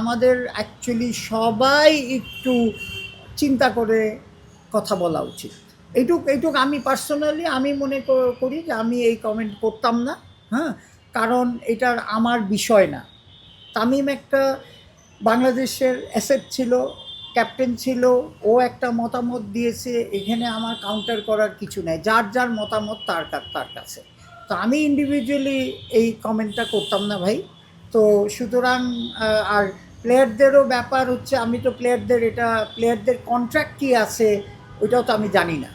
আমাদের অ্যাকচুয়ালি সবাই একটু চিন্তা করে কথা বলা উচিত। এইটুক আমি পার্সোনালি আমি মনে করি যে আমি এই কমেন্ট করতাম না। হ্যাঁ, কারণ এটার আমার বিষয় না। তামিম একটা বাংলাদেশের অ্যাসেট ছিল, ক্যাপ্টেন ছিল, ও একটা মতামত দিয়েছে, এখানে আমার কাউন্টার করার কিছু নাই, যার যার মতামত তার কাছে। তো আমি ইন্ডিভিজুয়ালি এই কমেন্টটা করতাম না ভাই। তো সুতরাং আর প্লেয়ারদেরও ব্যাপার হচ্ছে, আমি তো প্লেয়ারদের কন্ট্রাক্ট কী আছে ওইটাও তো আমি জানি না।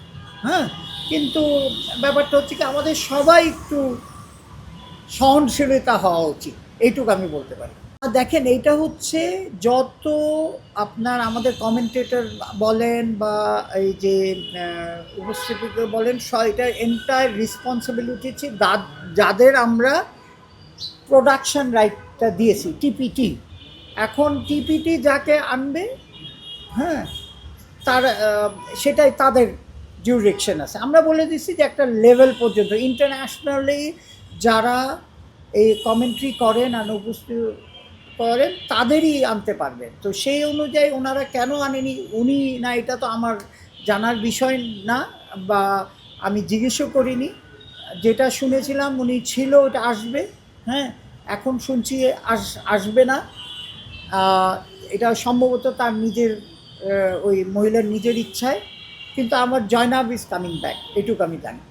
হ্যাঁ, কিন্তু ব্যাপারটা হচ্ছে কি, আমাদের সবাই একটু সহনশীলতা হওয়া উচিত, এইটুকু আমি বলতে পারি। দেখেন, এইটা হচ্ছে যত আপনার আমাদের কমেন্টেটর বলেন বা এই যে উপস্থাপিকা বলেন, এটা এন্টায়ার রেসপন্সিবিলিটি হচ্ছে যাদের আমরা প্রোডাকশন রাইটটা দিয়েছি, টিপিটি। এখন টিপিটি যাকে আনবে, হ্যাঁ, তার সেটাই তাদের জুরিডিকশন আছে। আমরা বলে দিচ্ছি যে একটা লেভেল পর্যন্ত ইন্টারন্যাশনালি যারা এই কমেন্ট্রি করেন আর উপস্থিত করেন তাদেরই আনতে পারবেন। তো সেই অনুযায়ী ওনারা কেন আনেনি, উনি না, এটা তো আমার জানার বিষয় না, বা আমি জিজ্ঞেসও করিনি। যেটা শুনেছিলাম উনি ছিল, ওটা আসবে। হ্যাঁ, এখন শুনছি আসবে না। এটা সম্ভবত তার নিজের ওই মহিলার নিজের ইচ্ছায়। কিন্তু আমার জয়নাব ইজ কামিং ব্যাক, এটুকু আমি জানি।